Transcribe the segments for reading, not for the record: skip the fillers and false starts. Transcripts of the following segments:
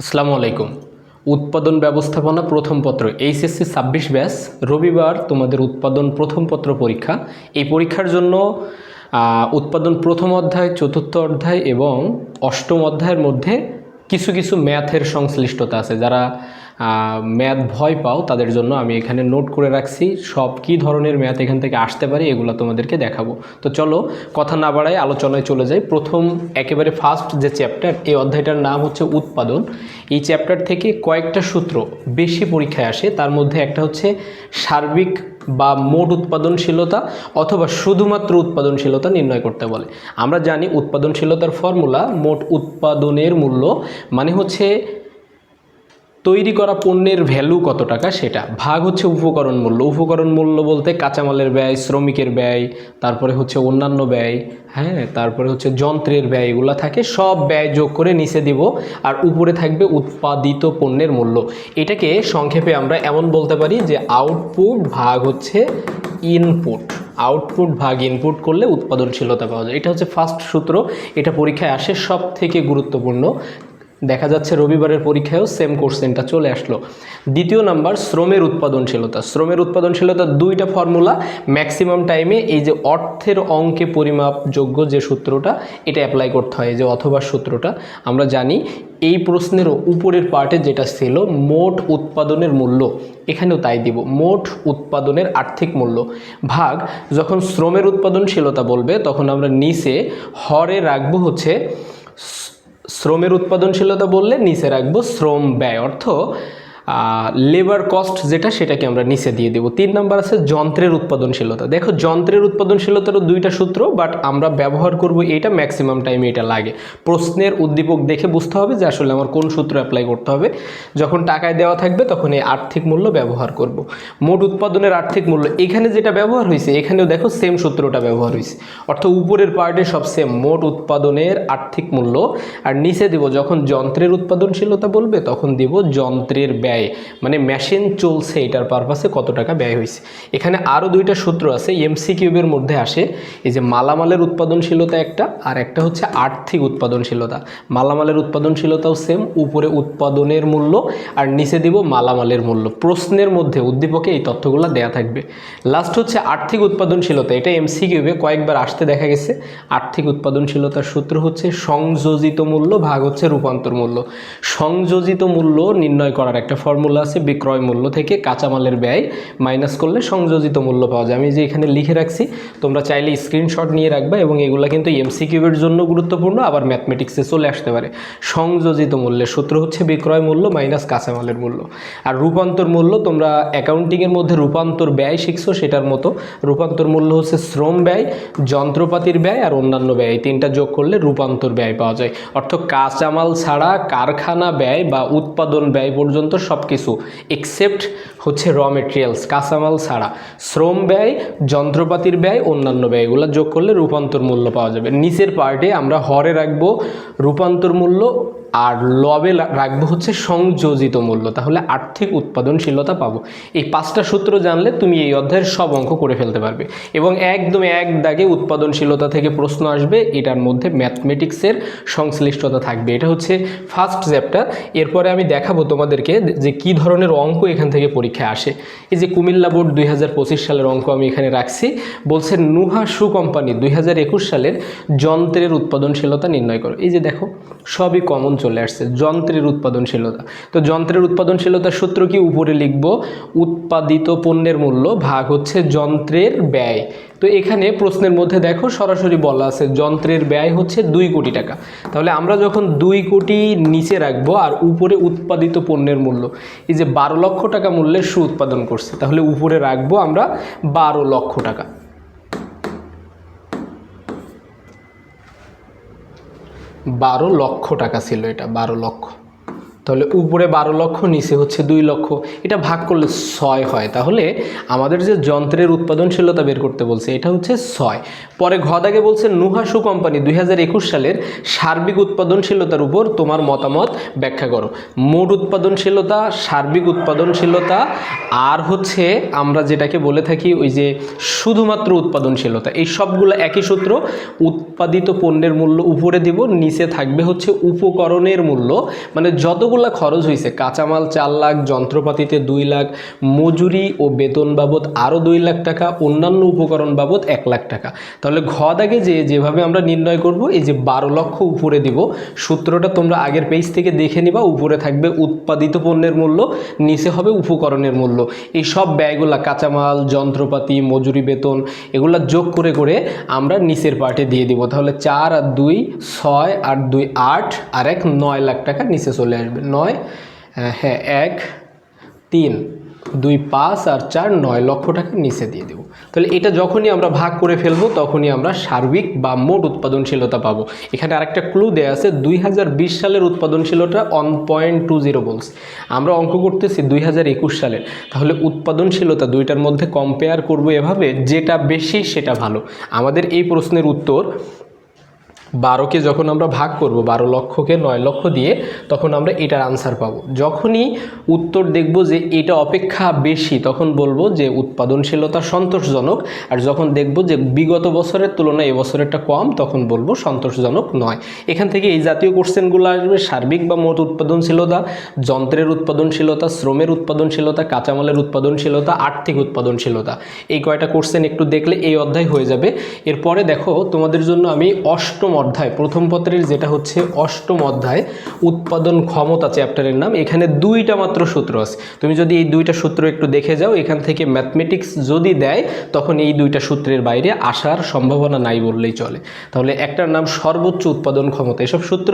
আসসালামু আলাইকুম। উৎপাদন ব্যবস্থাপনা প্রথম পত্র এইচএসসি 26 ব্যাচ রবিবার তোমাদের উৎপাদন প্রথম পত্র পরীক্ষা। এই পরীক্ষার জন্য উৎপাদন প্রথম অধ্যায়, চতুর্থ অধ্যায় এবং অষ্টম অধ্যায়ের মধ্যে কিছু কিছু ম্যাথের সংশ্লিষ্টতা আছে। যারা ম্যাথ ভয় পাও তাদের জন্য আমি এখানে নোট করে রাখছি সব কী ধরনের ম্যাথ এখান থেকে আসতে পারে, এগুলো তোমাদেরকে দেখাবো। তো চলো কথা না বাড়াই আলোচনায় চলে যাই। প্রথম একেবারে ফার্স্ট যে চ্যাপ্টার, এই অধ্যায়টার নাম হচ্ছে উৎপাদন। এই চ্যাপ্টার থেকে কয়েকটা সূত্র বেশি পরীক্ষায় আসে। তার মধ্যে একটা হচ্ছে সার্বিক বা মোট উৎপাদনশীলতা অথবা শুধুমাত্র উৎপাদনশীলতা নির্ণয় করতে বলে। আমরা জানি উৎপাদনশীলতার ফর্মুলা মোট উৎপাদনের মূল্য, মানে হচ্ছে তৈরি করা পণ্যের ভ্যালু কত টাকা সেটা, ভাগ হচ্ছে উপকরণ মূল্য। উপকরণ মূল্য বলতে কাঁচামালের ব্যয়, শ্রমিকের ব্যয়, তারপরে হচ্ছে অন্যান্য ব্যয়, তারপরে হচ্ছে যন্ত্রের ব্যয়, এগুলো থাকে। সব ব্যয় যোগ করে নিচে দিব, আর উপরে থাকবে উৎপাদিত পণ্যের মূল্য। এটাকে সংক্ষেপে আমরা এমন বলতে পারি যে আউটপুট ভাগ হচ্ছে ইনপুট। আউটপুট ভাগ ইনপুট করলে উৎপাদনশীলতা পাওয়া যায়। এটা হচ্ছে ফার্স্ট সূত্র, এটা পরীক্ষায় আসে, সব থেকে গুরুত্বপূর্ণ। দেখা যাচ্ছে রবিবারের পরীক্ষায়ও সেম কোশ্চেনটা চলে আসলো। দ্বিতীয় নাম্বার শ্রমের উৎপাদনশীলতা। শ্রমের উৎপাদনশীলতা দুইটা ফর্মুলা ম্যাক্সিমাম টাইমে এই যে অর্থের অঙ্কে পরিমাপযোগ্য যে সূত্রটা, এটা অ্যাপ্লাই করতে হয়, যে অথবা সূত্রটা আমরা জানি। এই প্রশ্নেরও উপরের পার্টে যেটা ছিল মোট উৎপাদনের মূল্য, এখানেও তাই দিব, মোট উৎপাদনের আর্থিক মূল্য ভাগ, যখন শ্রমের উৎপাদনশীলতা বলবে তখন আমরা নিচে হরে রাখবো হচ্ছে শ্রমের উৎপাদনশীলতা বললে নিচে রাখবো শ্রম ব্যয়, অর্থ লেবার কস্ট যেটা, সেটাকে আমরা নিচে দিয়ে দেবো। 3 নাম্বার আছে যন্ত্রের উৎপাদনশীলতা। দেখো যন্ত্রের উৎপাদনশীলতারও দুইটা সূত্র, বাট আমরা ব্যবহার করব এটা ম্যাক্সিমাম টাইমে এটা লাগে। প্রশ্নের উদ্দীপক দেখে বুঝতে হবে যে আসলে আমার কোন সূত্র অ্যাপ্লাই করতে হবে। যখন টাকায় দেওয়া থাকবে তখন এই আর্থিক মূল্য ব্যবহার করব। মোট উৎপাদনের আর্থিক মূল্য, এখানে যেটা ব্যবহার হয়েছে এখানেও দেখো সেম সূত্রটা ব্যবহার হয়েছে, অর্থাৎ উপরের পার্টে সব সেম, মোট উৎপাদনের আর্থিক মূল্য। আর নিচে দিব যখন যন্ত্রের উৎপাদনশীলতা বলবে তখন দিব যন্ত্রের ব্যয়, মানে মেশিন চলছে এটার পারপাসে কত টাকা ব্যয় হয়েছে। এখানে আরও দুইটা সূত্র আছে, এমসিকিউবের মধ্যে আসে। এই যে মালামালের উৎপাদনশীলতা একটা, আর একটা হচ্ছে আর্থিক উৎপাদনশীলতা। মালামালের উৎপাদনশীলতাও সেম, উপরে উৎপাদনের মূল্য আর নিচে দিব মালামালের মূল্য। প্রশ্নের মধ্যে উদ্দীপকে এই তথ্যগুলো দেয়া থাকবে। লাস্ট হচ্ছে আর্থিক উৎপাদনশীলতা, এটা এমসিকিউবে কয়েকবার আসতে দেখা গেছে। আর্থিক উৎপাদনশীলতার সূত্র হচ্ছে সংযোজিত মূল্য ভাগ হচ্ছে রূপান্তর মূল্য। সংযোজিত মূল্য নির্ণয় করার একটা ফর্মুলা আছে, বিক্রয় মূল্য থেকে কাঁচামালের ব্যয় মাইনাস করলে সংযোজিত মূল্য পাওয়া যায়। আমি যে এখানে লিখে রাখছি, তোমরা চাইলে স্ক্রিনশট নিয়ে রাখবা, এবং এগুলো কিন্তু এমসিকিউবের জন্য গুরুত্বপূর্ণ, আবার ম্যাথমেটিক্সে চলে আসতে পারে। সংযোজিত মূল্যের সূত্র হচ্ছে বিক্রয় মূল্য মাইনাস কাঁচামালের মূল্য। আর রূপান্তর মূল্য, তোমরা অ্যাকাউন্টিংয়ের মধ্যে রূপান্তর ব্যয় শিখছো, সেটার মতো রূপান্তর মূল্য হচ্ছে শ্রম ব্যয়, যন্ত্রপাতির ব্যয় আর অন্যান্য ব্যয়, এই তিনটা যোগ করলে রূপান্তর ব্যয় পাওয়া যায়। অর্থাৎ কাঁচামাল ছাড়া কারখানা ব্যয় বা উৎপাদন ব্যয় পর্যন্ত সব কিছু এক্সেপ্ট হচ্ছে র মেটেরিয়ালস, কাঁচামাল ছাড়া শ্রম ব্যয়, যন্ত্রপাতির ব্যয়, অন্যান্য ব্যয়, এগুলো যোগ করলে রূপান্তর মূল্য পাওয়া যাবে। নিচের পার্টে আমরা হরে রাখবো রূপান্তর মূল্য আর লবে রাখবো হচ্ছে সংযোজিত মূল্য, তাহলে আর্থিক উৎপাদনশীলতা পাবো। এই 5টা সূত্র জানলে তুমি এই অধ্যায়ের সব অঙ্ক করে ফেলতে পারবে, এবং একদম এক দাগে উৎপাদনশীলতা থেকে প্রশ্ন আসবে, এটার মধ্যে ম্যাথমেটিক্সের সংশ্লিষ্টতা থাকবে। এটা হচ্ছে ফার্স্ট চ্যাপ্টার। এরপরে আমি দেখাবো তোমাদেরকে যে কি ধরনের অঙ্ক এখান থেকে পরীক্ষায় আসে। এই যে কুমিল্লা বোর্ড 2025 সালের অঙ্ক আমি এখানে রাখছি, বলছে নুহা শু কোম্পানি 2021 সালের যন্ত্রের উৎপাদনশীলতা নির্ণয় করো। এই যে দেখো সবই কমন চলে আসছে, যন্ত্রের উৎপাদনশীলতা। তো যন্ত্রের উৎপাদনশীলতার সূত্র কি, উপরে লিখব উৎপাদিত পণ্যের মূল্য ভাগ হচ্ছে যন্ত্রের ব্যয়। তো এখানে প্রশ্নের মধ্যে দেখো সরাসরি বলা আছে যন্ত্রের ব্যয় হচ্ছে 2 কোটি টাকা, তাহলে আমরা যখন 2 কোটি নিচে রাখবো আর উপরে উৎপাদিত পণ্যের মূল্য, এই যে 12 লক্ষ টাকা মূল্যের সু উৎপাদন করছে, তাহলে উপরে রাখবো আমরা 12 লক্ষ টাকা। 12 লক্ষ টাকা ছিল এটা, 12 লক্ষ, তাহলে উপরে 12 লক্ষ নিচে হচ্ছে 2 লক্ষ, এটা ভাগ করলে 6 হয়। তাহলে আমাদের যে যন্ত্রের উৎপাদনশীলতা বের করতে বলছে এটা হচ্ছে 6। পরে ঘ দাগে বলছে নুহা শু কোম্পানি 2021 সালের সার্বিক উৎপাদনশীলতার উপর তোমার মতামত ব্যাখ্যা করো। মোট উৎপাদনশীলতা, সার্বিক উৎপাদনশীলতা, আর হচ্ছে আমরা যেটাকে বলে থাকি ওই যে শুধুমাত্র উৎপাদনশীলতা, এই সবগুলো একই সূত্র। উৎপাদিত পণ্যের মূল্য উপরে দিব, নিচে থাকবে হচ্ছে উপকরণের মূল্য, মানে যতগুলো যতগুলা খরচ হয়েছে, কাঁচামাল 4 লাখ, যন্ত্রপাতিতে 2 লাখ, মজুরি ও বেতন বাবদ আরও 2 লাখ টাকা, অন্যান্য উপকরণ বাবদ 1 লাখ টাকা। তাহলে ঘ দাগে যেভাবে আমরা নির্ণয় করব, এই যে 12 লক্ষ উপরে দিব, সূত্রটা তোমরা আগের পেজ থেকে দেখে নিবা। উপরে থাকবে উৎপাদিত পণ্যের মূল্য, নিচে হবে উপকরণের মূল্য। এই সব ব্যয়গুলা কাঁচামাল, যন্ত্রপাতি, মজুরি, বেতন এগুলা যোগ করে করে আমরা নিচের পার্টে দিয়ে দিব। তাহলে 4 আর 2 6 আর 2 8 আর 1 9 লাখ টাকা নিচে চলে আসবে। 9 হ্যাঁ 1 3 2 5 আর 4 9 লক্ষ টাকা নিচে দিয়ে দেব। তাহলে এটা যখনই আমরা ভাগ করে ফেলবো তখনই আমরা সার্বিক বা মোট উৎপাদনশীলতা পাবো। এখানে আরেকটা ক্লু দেয়া আছে, 2020 সালের উৎপাদনশীলতা 1.20 বলছে, আমরা অঙ্ক করতেছি 2021 সালের। তাহলে উৎপাদনশীলতা দুইটার মধ্যে কম্পেয়ার করব এভাবে, যেটা বেশি সেটা ভালো। আমাদের এই প্রশ্নের উত্তর 12কে যখন আমরা ভাগ করব, 12 লক্ষকে 9 লক্ষ দিয়ে, তখন আমরা এটার আনসার পাবো। যখনই উত্তর দেখব যে এটা অপেক্ষা বেশি, তখন বলবো যে উৎপাদনশীলতা সন্তোষজনক। আর যখন দেখব যে বিগত বছরের তুলনায় এবছরেরটা কম, তখন বলবো সন্তোষজনক নয়। এখান থেকে এই জাতীয় কোশ্চেনগুলো আসবে। সার্বিক বা মোট উৎপাদনশীলতা, যন্ত্রের উৎপাদনশীলতা, শ্রমের উৎপাদনশীলতা, কাঁচামালের উৎপাদনশীলতা, আর্থিক উৎপাদনশীলতা, এই কয়টা কোশ্চেন একটু দেখলে এই অধ্যায় হয়ে যাবে। এরপরে দেখো তোমাদের জন্য আমি অষ্টম অধ্যায়, প্রথম পত্রের যেটা হচ্ছে অষ্টম অধ্যায়, উৎপাদন ক্ষমতা চ্যাপ্টারের নাম। এখানে 2টা মাত্র সূত্র আছে। তুমি যদি এই 2টা সূত্র একটু দেখে যাও, এখান থেকে ম্যাথমেটিক্স যদি দেয় তখন এই 2টা সূত্রের বাইরে আসার সম্ভাবনা নাই বললেই চলে। তাহলে একটার নাম সর্বোচ্চ উৎপাদন ক্ষমতা, এসব সূত্র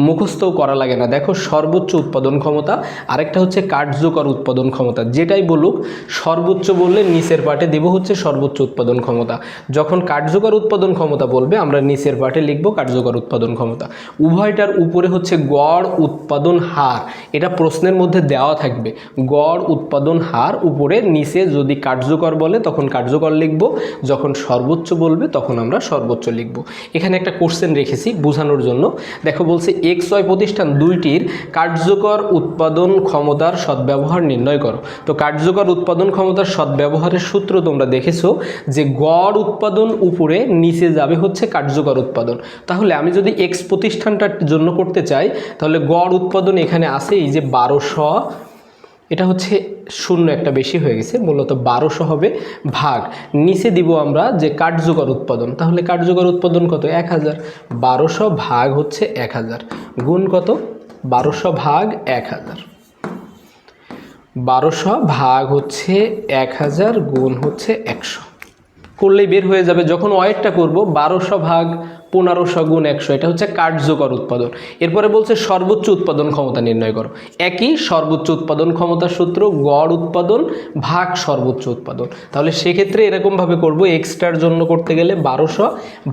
মুখস্থও করা লাগে না। দেখো সর্বোচ্চ উৎপাদন ক্ষমতা, আরেকটা হচ্ছে কার্যকর উৎপাদন ক্ষমতা। যেটাই বলুক, সর্বোচ্চ বললে নিচের পার্টে দেব হচ্ছে সর্বোচ্চ উৎপাদন ক্ষমতা। যখন কার্যকর উৎপাদন ক্ষমতা বলবে, আমরা নিচের পার্টে লিখব কার্যকর উৎপাদন ক্ষমতা। উভয়টার উপরে হচ্ছে গড় উৎপাদন হার, এটা প্রশ্নের মধ্যে দেওয়া থাকবে। গড় উৎপাদন হার উপরে, নিচে যদি কার্যকর বলে তখন কার্যকর লিখব, যখন সর্বোচ্চ বলবে তখন আমরা সর্বোচ্চ লিখব। এখানে একটা কোশ্চেন রেখেছি বোঝানোর জন্য। দেখো বলছে XY প্রতিষ্ঠান দুইটির কার্যকর উৎপাদন ক্ষমতার সদ্ব্যবহার নির্ণয় করো। তো কার্যকর উৎপাদন ক্ষমতার সদ্ব্যবহারের সূত্র তোমরা দেখেছো যে গড় উৎপাদন উপরে, নিচে যাবে হচ্ছে কার্যকর উৎপাদন। তাহলে আমি যদি এক্স প্রতিষ্ঠানটার জন্য করতে চাই, তাহলে গড় উৎপাদন এখানে আছে এই যে 1200, এটা হচ্ছে শূন্য একটা বেশি হয়ে গেছে, মূলত 1200 হবে, ভাগ নিচে দিব আমরা যে কার্যকর উৎপাদন। তাহলে কার্যকর উৎপাদন কত? 1000। 1200 ভাগ হচ্ছে 1000 গুণ কত? 1200 ভাগ 1000। 1200 ভাগ হচ্ছে 1000 গুণ হচ্ছে 100 করলেই বের হয়ে যাবে। যখন ওয়েটটা করব 1200 ভাগ 1500 গুণ 100, এটা হচ্ছে কার্যকর উৎপাদন। এরপরে বলছে সর্বোচ্চ উৎপাদন ক্ষমতা নির্ণয় করো। একই সর্বোচ্চ উৎপাদন ক্ষমতার সূত্র, গড় উৎপাদন ভাগ সর্বোচ্চ উৎপাদন। তাহলে সেক্ষেত্রে এরকমভাবে করব, এক্সট্রার জন্য করতে গেলে 1200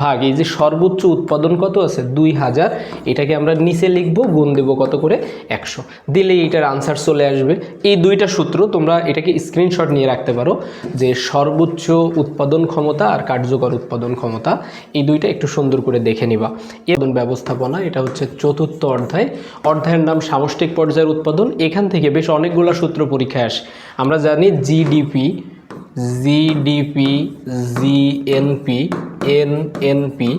ভাগ এই যে সর্বোচ্চ উৎপাদন কত আছে 2000, এটাকে আমরা নিচে লিখব, গুণ দেব কত করে 100, দিলেই এটার আনসার চলে আসবে। এই 2টা সূত্র তোমরা এটাকে স্ক্রিনশট নিয়ে রাখতে পারো, যে সর্বোচ্চ উৎপাদন ক্ষমতা আর কার্যকর উৎপাদন ক্ষমতা, এই 2টা একটু সুন্দর করে দেখে নিবা। উৎপাদন ব্যবস্থাপনা, এটা হচ্ছে চতুর্থ অধ্যায়। অধ্যায়ের নাম সামষ্টিক পর্যায়ের উৎপাদন। এখান থেকে বেশ অনেকগুলো সূত্র পরীক্ষায় আসে। আমরা জানি জিডিপি, জিএনপি, এনএনপি,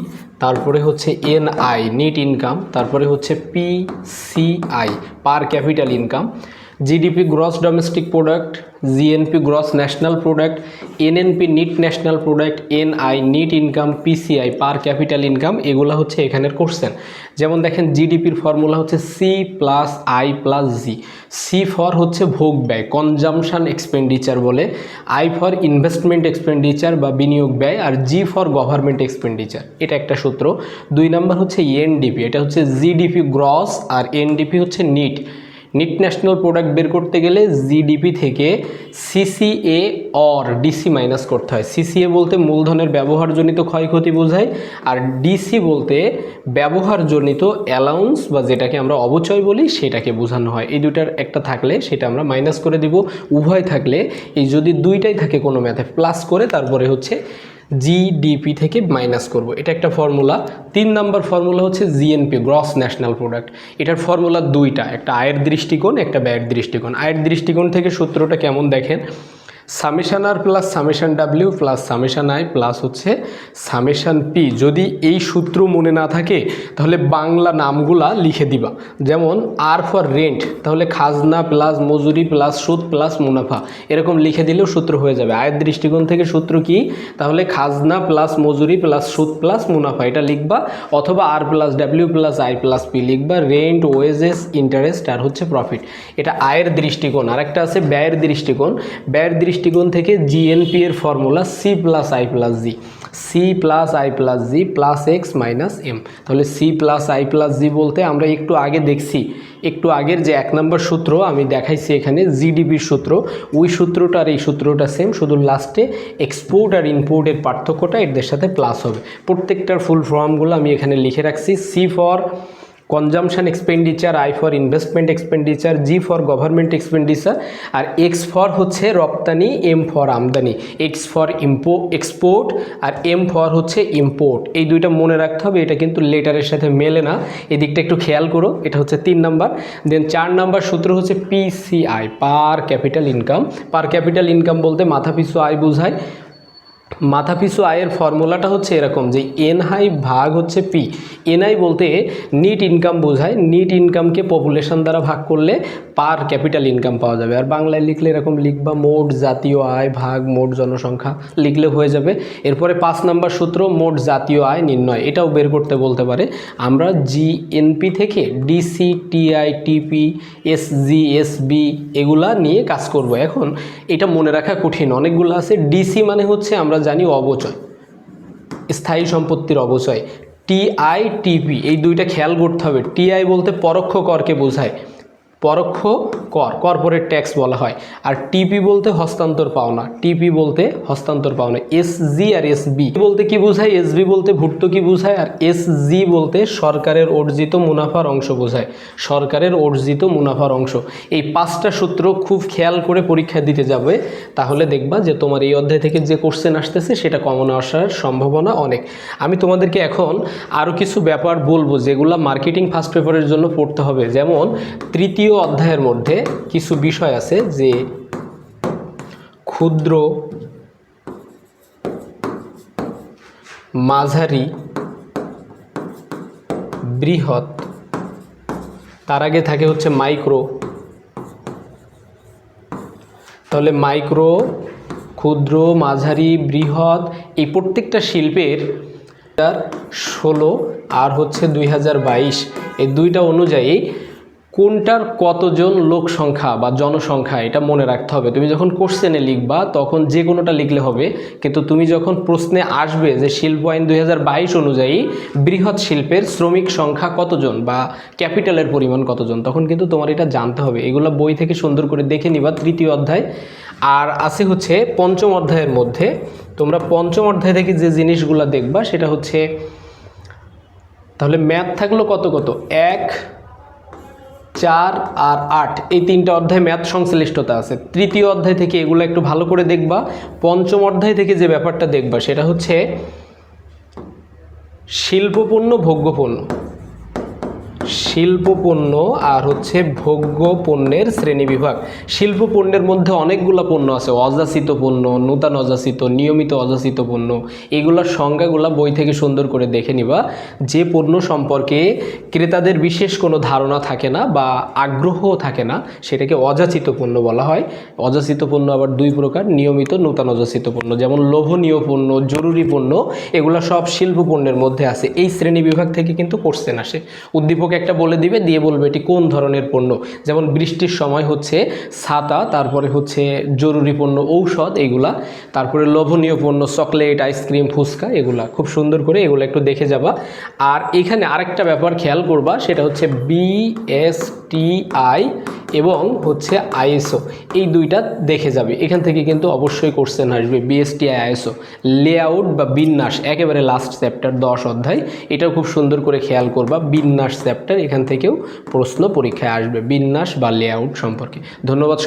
তারপরে হচ্ছে এনআই নেট ইনকাম, তারপরে হচ্ছে PCI per capital income, GDP gross domestic product, GNP gross national product, NNP net national product, NI net income, PCI per capital income, এগুলো হচ্ছে এখানের কোশ্চেন। যেমন দেখেন জিডিপির ফর্মুলা হচ্ছে C plus I plus G. C for হচ্ছে ভোগ ব্যয়, কনজামশন এক্সপেন্ডিচার বলে, আই ফর ইনভেস্টমেন্ট এক্সপেন্ডিচার বা বিনিয়োগ ব্যয়, আর জি ফর গভর্নমেন্ট এক্সপেন্ডিচার, এটা একটা সূত্র। 2 নম্বর হচ্ছে এনডিপি, এটা হচ্ছে জিডিপি গ্রস, আর এনডিপি হচ্ছে নিট ন্যাশনাল প্রোডাক্ট বের করতে গেলে জিডিপি থেকে সিসিএ অর ডিসি মাইনাস করতে হয়। সিসিএ বলতে মূলধনের ব্যবহারজনিত ক্ষয়ক্ষতি বোঝায়, আর ডিসি বলতে ব্যবহারজনিত অ্যালাউন্স বা যেটাকে আমরা অবচয় বলি সেটাকে বোঝানো হয়। এই 2টার একটা থাকলে সেটা আমরা মাইনাস করে দিব, উভয় থাকলে এই যদি 2টাই থাকে কোনো ম্যাথে প্লাস করে তারপরে হচ্ছে জিডিপি থেকে মাইনাস করব, এটা একটা ফর্মুলা। 3 নম্বর ফর্মুলা হচ্ছে জিএনপি গ্রস ন্যাশনাল প্রোডাক্ট। এটার ফর্মুলা 2টা, একটা আয়ের দৃষ্টিকোণ, একটা ব্যয়ের দৃষ্টিকোণ। আয়ের দৃষ্টিকোণ থেকে সূত্রটা কেমন দেখেন, summation R plus summation W plus summation I plus হচ্ছে সামেশান পি। যদি এই সূত্র মনে না থাকে তাহলে বাংলা নামগুলা লিখে দিবা। যেমন আর ফর রেন্ট, তাহলে খাজনা প্লাস মজুরি প্লাস সুদ প্লাস মুনাফা, এরকম লিখে দিলেও সূত্র হয়ে যাবে। আয়ের দৃষ্টিকোণ থেকে সূত্র কি? তাহলে খাজনা প্লাস মজুরি প্লাস সুদ প্লাস মুনাফা, এটা লিখবা। অথবা R plus W plus I plus P লিখবা। রেন্ট, ওয়েজেস, ইন্টারেস্ট আর হচ্ছে প্রফিট, এটা আয়ের দৃষ্টিকোণ। আরেকটা আছে ব্যয়ের দৃষ্টিকোণ। ব্যয়ের দৃষ্টিকোণ থেকে জিএনপি এর formula C plus I plus G, C plus I plus G plus X minus M. তাহলে C plus I plus G বলতে আমরা একটু আগে দেখছি, একটু আগের যে 1 নম্বর সূত্র আমি দেখাইছি এখানে জিডিপির সূত্র, ওই সূত্রটা আর এই সূত্রটা সেম, শুধু লাস্টে এক্সপোর্ট আর ইম্পোর্টের পার্থক্যটা এদের সাথে প্লাস হবে। প্রত্যেকটার ফুল ফর্মগুলো আমি এখানে লিখে রাখছি। C for consumption expenditure, I for investment expenditure, G for government expenditure, আর এক্স ফর হচ্ছে রপ্তানি, এম ফর আমদানি। এক্স ফর এক্সপোর্ট আর এম ফর হচ্ছে ইম্পোর্ট। এই দুইটা মনে রাখতে হবে, এটা কিন্তু লেটারের সাথে মেলে না, এদিকটা একটু খেয়াল করো। এটা হচ্ছে 3 নাম্বার। দেন 4 নাম্বার সূত্র হচ্ছে পিসিআই, পার ক্যাপিটাল ইনকাম। পার ক্যাপিটাল ইনকাম বলতে মাথাপিছু আয় বোঝায়। মাথাপিছু আয়ের ফর্মুলাটা হচ্ছে এরকম যে এনআই ভাগ হচ্ছে পি। এনআই বলতে নিট ইনকাম বোঝায়, নিট ইনকামকে পপুলেশন দ্বারা ভাগ করলে পার ক্যাপিটাল ইনকাম পাওয়া যাবে। আর বাংলায় লিখলে এরকম লিখবা মোট জাতীয় আয় ভাগ মোট জনসংখ্যা, লিখলে হয়ে যাবে। এরপরে 5 নাম্বার সূত্র মোট জাতীয় আয় নির্ণয়, এটাও বের করতে বলতে পারে। আমরা জিএনপি থেকে ডিসি, টিআই, টিপি, এসজি, এসবি এগুলা নিয়ে কাজ করব। এখন এটা মনে রাখা কঠিন, অনেকগুলো আছে। ডিসি মানে হচ্ছে আমরা জানি অবচয়, স্থায়ী সম্পত্তির অবচয়। টিআই, টিপি এই দুইটা খেয়াল করতে হবে। টিআই বলতে পরোক্ষ করকে বোঝায়, পরোক্ষ কর, কর্পোরেট ট্যাক্স বলা হয়। আর টিপি বলতে হস্তান্তর পাওনা, টিপি বলতে হস্তান্তর পাওনা। এসজি আর এসবি বলতে কি বোঝায়? এসবি বলতে ভর্তুকি বোঝায়, আর এসজি বলতে সরকারের অর্জিত মুনাফার অংশ বোঝায়, সরকারের অর্জিত মুনাফার অংশ। এই 5টা সূত্র খুব খেয়াল করে পরীক্ষা দিতে যাবে, তাহলে দেখবা যে তোমার এই অধ্যায় থেকে যে কোশ্চেন আসতেছে সেটা কমন আসার সম্ভাবনা অনেক। আমি তোমাদেরকে এখন আরও কিছু ব্যাপার বলবো যেগুলো মার্কেটিং ফার্স্ট পেপারের জন্য পড়তে হবে। যেমন তৃতীয় অধ্যায়ের মধ্যে কিছু বিষয় আছে যে ক্ষুদ্র, মাঝারি, বৃহৎ, তার আগে থাকে হচ্ছে মাইক্রো। তাহলে মাইক্রো, ক্ষুদ্র, মাঝারি, বৃহৎ এই প্রত্যেকটা শিল্পের 2016 আর হচ্ছে 2022 এই দুইটা অনুযায়ী কোনটার কতজন লোক সংখ্যা বা জনসংখ্যা এটা মনে রাখতে হবে। তুমি যখন কোশ্চেনে লিখবা তখন যে কোনোটা লিখলে হবে, কিন্তু তুমি যখন প্রশ্নে আসবে যে শিল্প আইন 2022 অনুযায়ী বৃহৎ শিল্পের শ্রমিক সংখ্যা কতজন বা ক্যাপিটালের পরিমাণ কতজন, তখন কিন্তু তোমার এটা জানতে হবে। এগুলো বই থেকে সুন্দর করে দেখে নিবা, তৃতীয় অধ্যায়। আর আছে হচ্ছে পঞ্চম অধ্যায়ের মধ্যে, তোমরা পঞ্চম অধ্যায় থেকে যে জিনিসগুলো দেখবা সেটা হচ্ছে, তাহলে ম্যাথ থাকলো কত কত 1, 4 আর 8 এই 3টা অধ্যায় ম্যাথ সংশ্লিষ্টতা আছে। তৃতীয় অধ্যায় থেকে এগুলো একটু ভালো করে দেখবা। পঞ্চম অধ্যায় থেকে যে ব্যাপারটা দেখবা সেটা হচ্ছে শিল্পপণ্য, ভোগ্যপণ্য, শিল্পপণ্য আর হচ্ছে ভোগ্য পণ্যের শ্রেণীবিভাগ। শিল্পপণ্যের মধ্যে অনেকগুলো পণ্য আছে, অযাচিত পণ্য, নূতন অযাচিত, নিয়মিত অযাচিত পণ্য। এগুলোর সংজ্ঞাগুলো বই থেকে সুন্দর করে দেখে নিবা। যে পণ্য সম্পর্কে ক্রেতাদের বিশেষ কোনো ধারণা থাকে না বা আগ্রহ থাকে না সেটাকে অযাচিত পণ্য বলা হয়। অযাচিত পণ্য আবার 2 প্রকার, নিয়মিত, নূতন অযাচিত পণ্য। যেমন লোভনীয় পণ্য, জরুরি পণ্য, এগুলো সব শিল্পপণ্যের মধ্যে আছে। এই শ্রেণীবিভাগ থেকে কিন্তু কোশ্চেন আসে। উদ্দীপক একটা বলে দিবে, দিয়ে বলবে এটি কোন ধরনের পণ্য। যেমন বৃষ্টির সময় হচ্ছে ছাতা, তারপরে হচ্ছে জরুরি পণ্য ঔষধ এগুলা, তারপরে লোভনীয় পণ্য চকলেট, আইসক্রিম, ফুচকা, এগুলা খুব সুন্দর করে এগুলো একটু দেখে যাবা। আর এখানে আরেকটা ব্যাপার খেয়াল করবা, সেটা হচ্ছে বিএসটিআই এবং হচ্ছে আইএসও, এই দুইটা দেখে যাবে। এখান থেকে কিন্তু অবশ্যই কোশ্চেন আসবে, বিএসটিআই, আইএসও। লেআউট বা বিন্যাস একেবারে লাস্ট চ্যাপ্টার 10 অধ্যায়, এটাও খুব সুন্দর করে খেয়াল করবা। বিন্যাস চ্যাপ্টার, এখান থেকেও প্রশ্ন পরীক্ষায় আসবে বিন্যাস বা লেআউট সম্পর্কে। ধন্যবাদ।